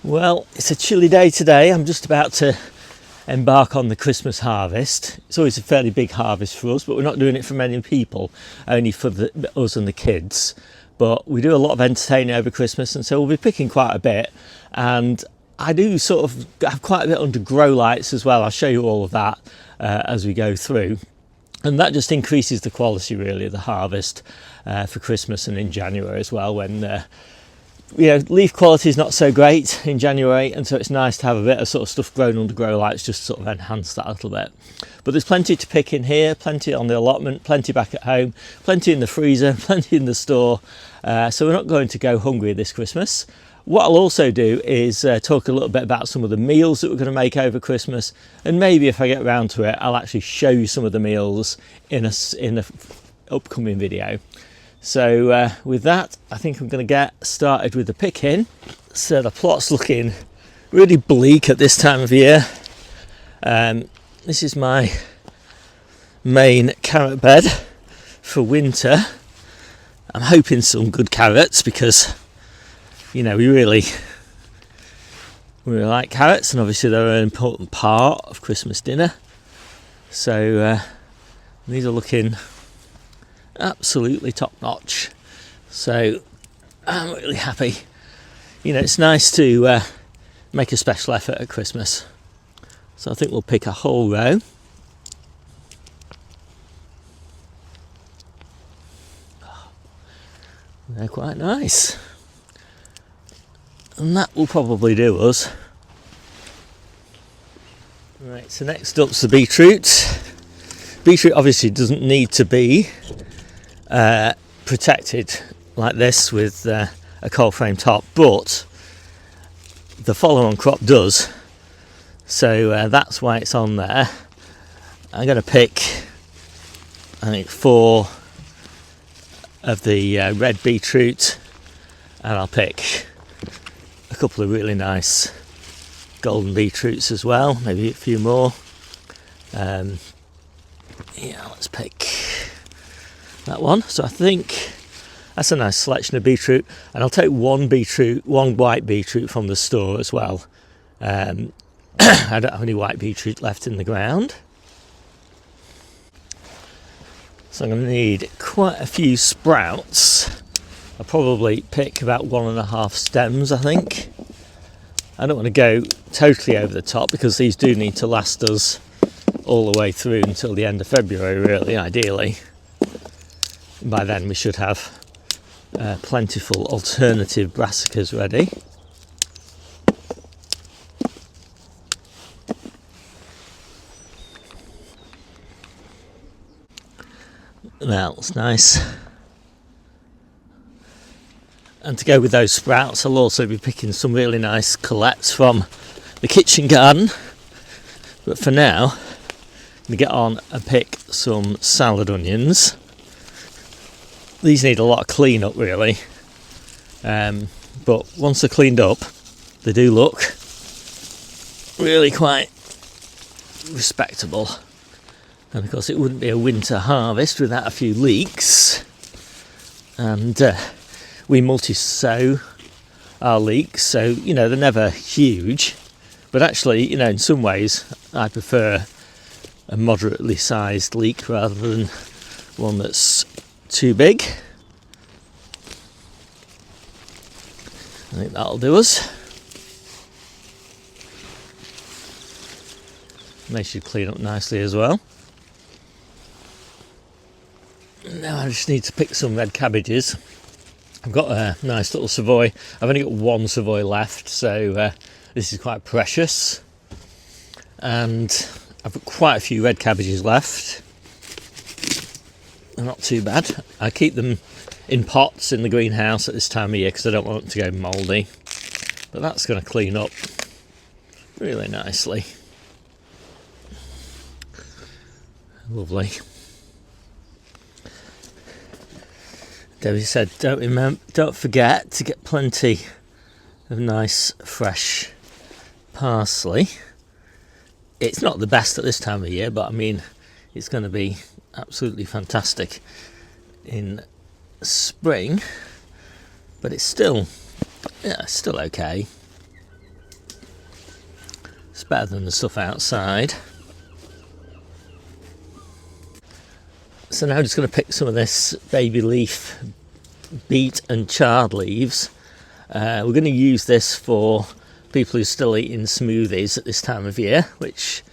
Well, it's a chilly day today. I'm just about to embark on the Christmas harvest. It's always a fairly big harvest for us, but we're not doing it for many people, only for us and the kids. But we do a lot of entertaining over Christmas, and so we'll be picking quite a bit. And I do sort of have quite a bit under grow lights as well. I'll show you all of that as we go through. And that just increases the quality really of the harvest for Christmas and in January as well, when leaf quality is not so great in January, and so it's nice to have a bit of sort of stuff grown under grow lights just to sort of enhance that a little bit. But there's plenty to pick in here, plenty on the allotment, plenty back at home, plenty in the freezer, plenty in the store, so we're not going to go hungry this Christmas. What I'll also do is talk a little bit about some of the meals that we're going to make over Christmas, and maybe if I get around to it I'll actually show you some of the meals in a upcoming video. So with that, I think I'm going to get started with the picking. So the plot's looking really bleak at this time of year. This is my main carrot bed for winter. I'm hoping some good carrots because, we really like carrots, and obviously they're an important part of Christmas dinner. So these are looking absolutely top notch, so I'm really happy. It's nice to make a special effort at Christmas, so I think we'll pick a whole row. They're quite nice, and that will probably do us. Right, so next up's the beetroot. Beetroot obviously doesn't need to be protected like this with a cold frame top, but the follow-on crop does, so that's why it's on there. I'm going to pick, I think, 4 of the red beetroot, and I'll pick a couple of really nice golden beetroots as well, maybe a few more. Let's pick that one. So I think that's a nice selection of beetroot, and I'll take one white beetroot from the store as well. I don't have any white beetroot left in the ground, so I'm going to need quite a few sprouts. I'll probably pick about 1.5 stems, I think. I don't want to go totally over the top because these do need to last us all the way through until the end of February, really, ideally. By then we should have plentiful alternative brassicas ready. That's nice. And to go with those sprouts, I'll also be picking some really nice colettes from the kitchen garden. But for now, I'm going to get on and pick some salad onions. These need a lot of clean up really, but once they're cleaned up they do look really quite respectable. And of course it wouldn't be a winter harvest without a few leeks, and we multi-sow our leeks, so they're never huge, but actually in some ways I prefer a moderately sized leek rather than one that's too big. I think that'll do us. They should clean up nicely as well. Now I just need to pick some red cabbages. I've got a nice little Savoy. I've only got one Savoy left, so this is quite precious. And I've got quite a few red cabbages left. They're not too bad. I keep them in pots in the greenhouse at this time of year because I don't want them to go mouldy. But that's going to clean up really nicely. Lovely. Debbie said, don't forget to get plenty of nice fresh parsley. It's not the best at this time of year, but I mean, it's going to be absolutely fantastic in spring, but it's still okay. It's better than the stuff outside. So now I'm just going to pick some of this baby leaf beet and chard leaves. We're going to use this for people who are still eating smoothies at this time of year, which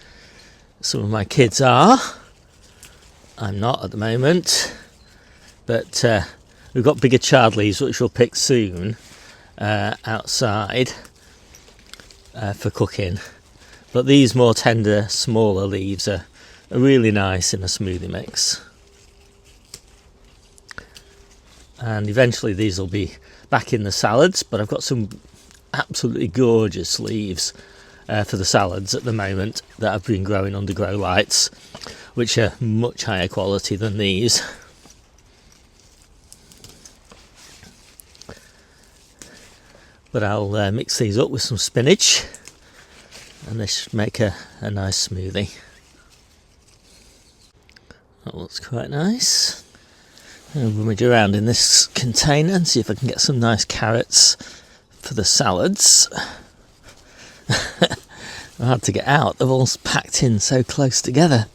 some of my kids are. I'm not at the moment, but we've got bigger chard leaves which we'll pick soon outside for cooking. But these more tender, smaller leaves are really nice in a smoothie mix. And eventually these will be back in the salads, but I've got some absolutely gorgeous leaves for the salads at the moment that I've been growing under grow lights, which are much higher quality than these. But I'll mix these up with some spinach, and this should make a nice smoothie. That looks quite nice. I'll rummage around in this container and see if I can get some nice carrots for the salads. Hard to get out, they're all packed in so close together.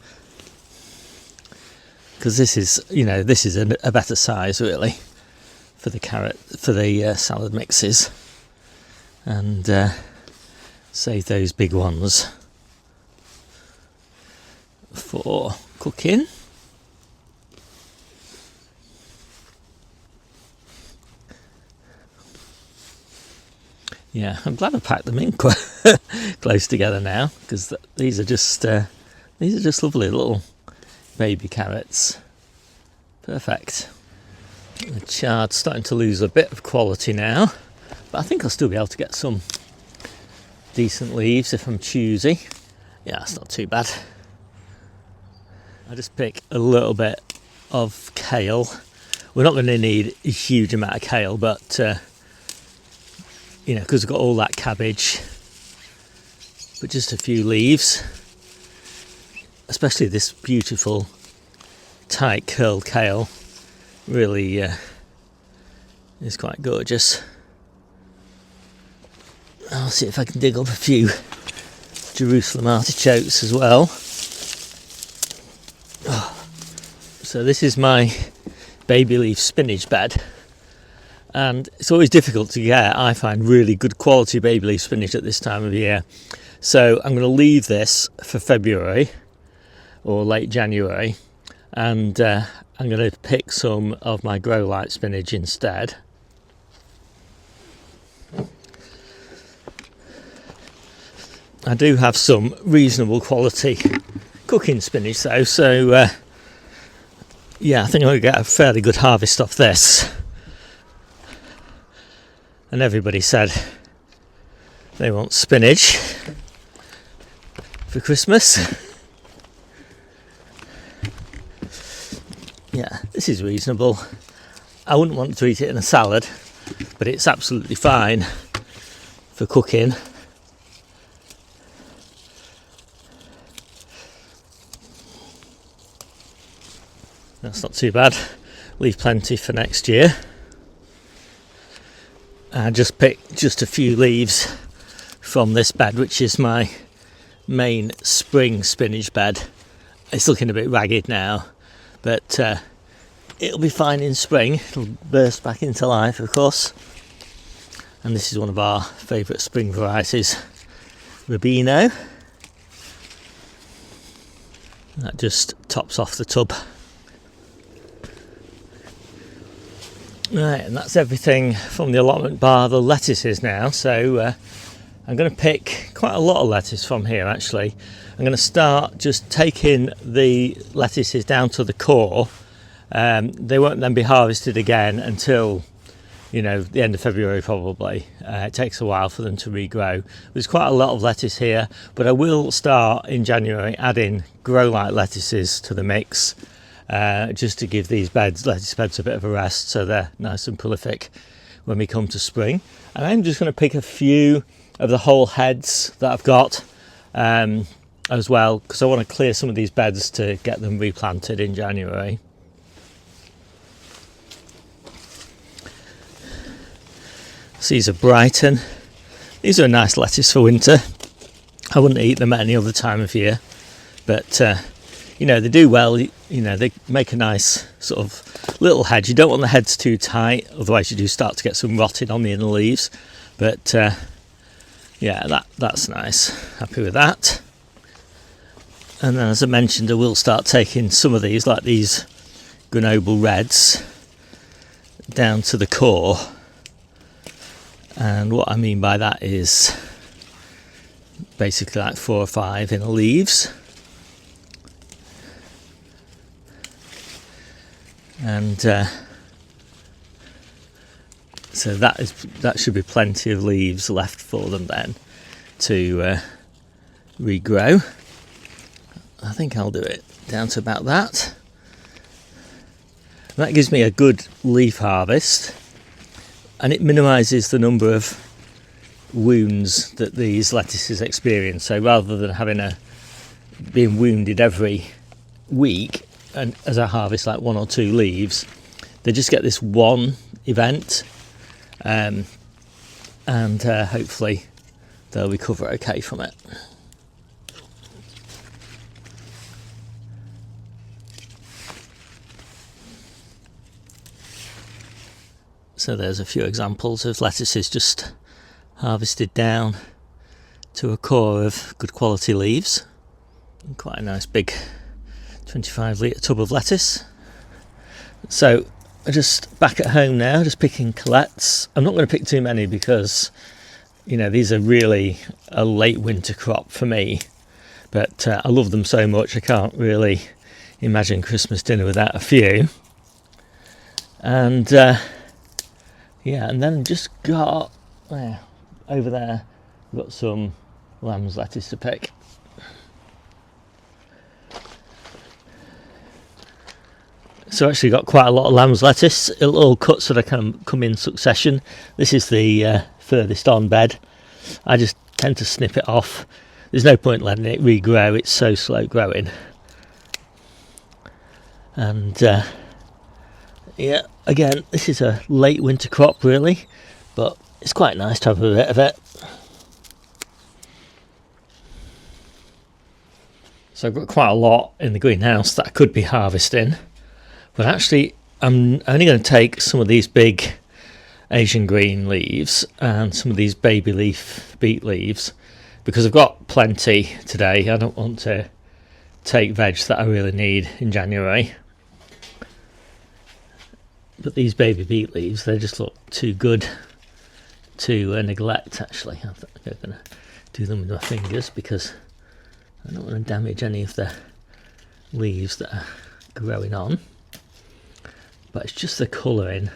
Because this is, this is a better size really for the salad mixes, and save those big ones for cooking. Yeah, I'm glad I packed them in quite close together now, because these are just lovely little baby carrots. Perfect. The chard's starting to lose a bit of quality now, but I think I'll still be able to get some decent leaves if I'm choosy. Yeah, it's not too bad. I just pick a little bit of kale. We're not going to need a huge amount of kale, but because we've got all that cabbage, but just a few leaves, especially this beautiful tight curled kale, really is quite gorgeous. I'll see if I can dig up a few Jerusalem artichokes as well. So this is my baby leaf spinach bed. And it's always difficult to get, I find, really good quality baby leaf spinach at this time of year. So I'm going to leave this for February or late January, and I'm going to pick some of my grow light spinach instead. I do have some reasonable quality cooking spinach though, so yeah, I think I'm going to get a fairly good harvest off this. And everybody said they want spinach for Christmas. Yeah, this is reasonable. I wouldn't want to eat it in a salad, but it's absolutely fine for cooking. That's not too bad. Leave plenty for next year. I just picked just a few leaves from this bed, which is my main spring spinach bed. It's looking a bit ragged now, but it'll be fine in spring. It'll burst back into life, of course. And this is one of our favourite spring varieties, Rubino. That just tops off the tub. Right, and that's everything from the allotment bar the lettuces now. So I'm going to pick quite a lot of lettuce from here actually. I'm going to start just taking the lettuces down to the core. They won't then be harvested again until the end of February probably. It takes a while for them to regrow. There's quite a lot of lettuce here, but I will start in January adding grow light lettuces to the mix. Just to give these lettuce beds a bit of a rest, so they're nice and prolific when we come to spring. And I'm just going to pick a few of the whole heads that I've got as well, because I want to clear some of these beds to get them replanted in January. So these are Brighton. These are a nice lettuce for winter. I wouldn't eat them at any other time of year, but you know, they do well. You know, they make a nice sort of little head. You don't want the heads too tight, otherwise you do start to get some rotting on the inner leaves. But yeah, that's nice. Happy with that. And then, as I mentioned, I will start taking some of these, like these Grenoble Reds, down to the core. And what I mean by that is basically like 4 or 5 inner leaves. And so that should be plenty of leaves left for them then to regrow. I think I'll do it down to about that. That gives me a good leaf harvest, and it minimises the number of wounds that these lettuces experience. So rather than being wounded every week, and as I harvest like 1 or 2 leaves, they just get this one event, and hopefully they'll recover okay from it. So there's a few examples of lettuces just harvested down to a core of good quality leaves. Quite a nice big 25 litre tub of lettuce. So I'm just back at home now, just picking colettes. I'm not going to pick too many because, you know, these are really a late winter crop for me. But I love them so much I can't really imagine Christmas dinner without a few. And yeah, and then just got over there, I've got some lamb's lettuce to pick. So I actually got quite a lot of lamb's lettuce. It'll all cut so they can come in succession. This is the furthest on bed. I just tend to snip it off. There's no point letting it regrow, it's so slow growing. And yeah, again, this is a late winter crop really, but it's quite nice to have a bit of it. So I've got quite a lot in the greenhouse that I could be harvesting, but actually I'm only going to take some of these big Asian green leaves and some of these baby leaf beet leaves, because I've got plenty today. I don't want to take veg that I really need in January. But these baby beet leaves, they just look too good to neglect actually. I think I'm going to do them with my fingers because I don't want to damage any of the leaves that are growing on. But it's just the colouring.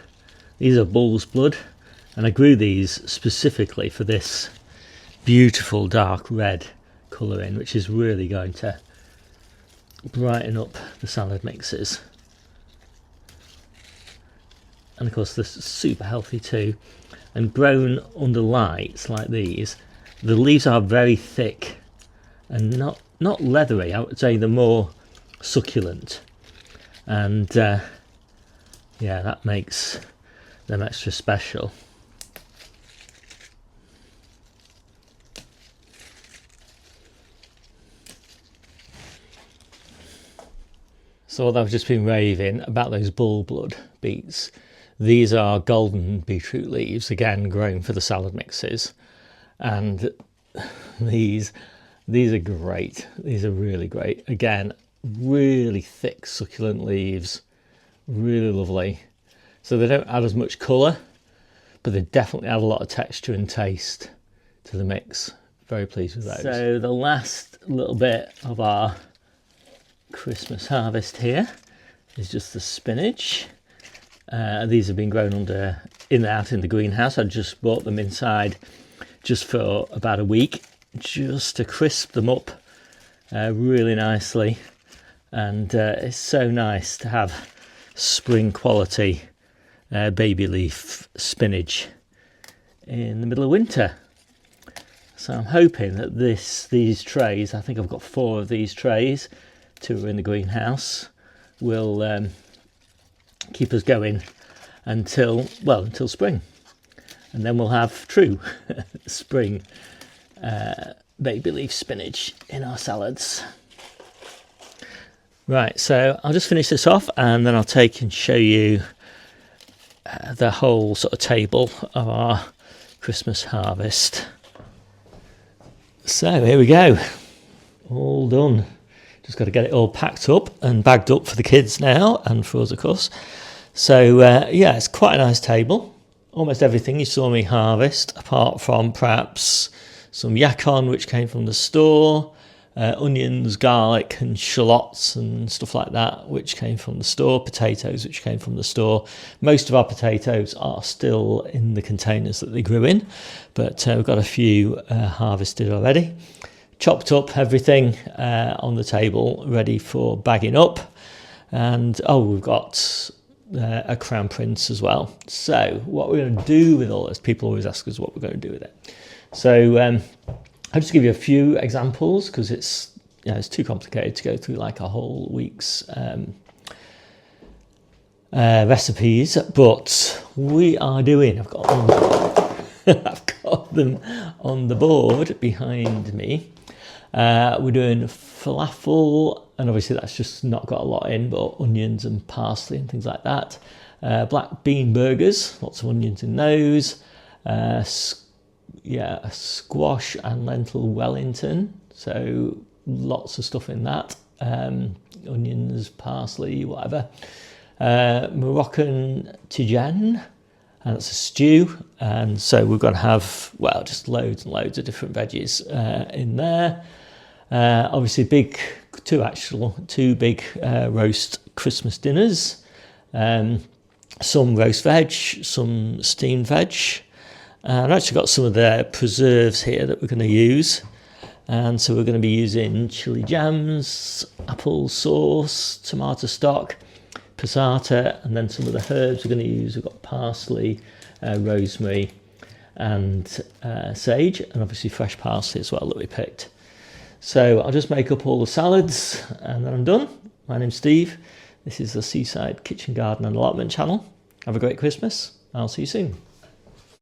These are bull's blood, and I grew these specifically for this beautiful dark red colouring, which is really going to brighten up the salad mixes. And of course they're super healthy too, and grown under lights like these, the leaves are very thick and not leathery. I would say they're more succulent, and yeah, that makes them extra special. So although I've just been raving about those bull blood beets, these are golden beetroot leaves, again grown for the salad mixes, and these are great. These are really great. Again, really thick succulent leaves, really lovely. So they don't add as much colour, but they definitely add a lot of texture and taste to the mix. Very pleased with those. So the last little bit of our Christmas harvest here is just the spinach. These have been grown out in the greenhouse. I just brought them inside just for about a week, just to crisp them up really nicely. And it's so nice to have spring quality baby leaf spinach in the middle of winter. So I'm hoping that these trays, I think I've got 4 of these trays, 2 are in the greenhouse, will keep us going until spring, and then we'll have true spring baby leaf spinach in our salads. Right, so I'll just finish this off and then I'll take and show you the whole sort of table of our Christmas harvest. So here we go, all done. Just got to get it all packed up and bagged up for the kids now and for us, of course. So yeah, it's quite a nice table. Almost everything you saw me harvest, apart from perhaps some yacon, which came from the store, onions, garlic and shallots and stuff like that, which came from the store, potatoes, which came from the store. Most of our potatoes are still in the containers that they grew in, but we've got a few harvested already. Chopped up everything on the table, ready for bagging up. And we've got a crown prince as well. So what we're going to do with all this, people always ask us what we're going to do with it. So I'll just give you a few examples because it's too complicated to go through like a whole week's recipes. But we are doing, I've got them on the board behind me. We're doing falafel, and obviously that's just not got a lot in, but onions and parsley and things like that. Black bean burgers, lots of onions in those. A squash and lentil Wellington, so lots of stuff in that. Onions, parsley, whatever. Moroccan tijane, and it's a stew, and so we're going to have, well, just loads and loads of different veggies in there. Obviously two big roast Christmas dinners, some roast veg, some steamed veg. I've actually got some of the preserves here that we're going to use, and so we're going to be using chili jams, apple sauce, tomato stock, passata, and then some of the herbs we're going to use. We've got parsley, rosemary and sage, and obviously fresh parsley as well that we picked. So I'll just make up all the salads and then I'm done. My name's Steve. This is the Seaside Kitchen Garden and Allotment channel. Have a great Christmas. I'll see you soon.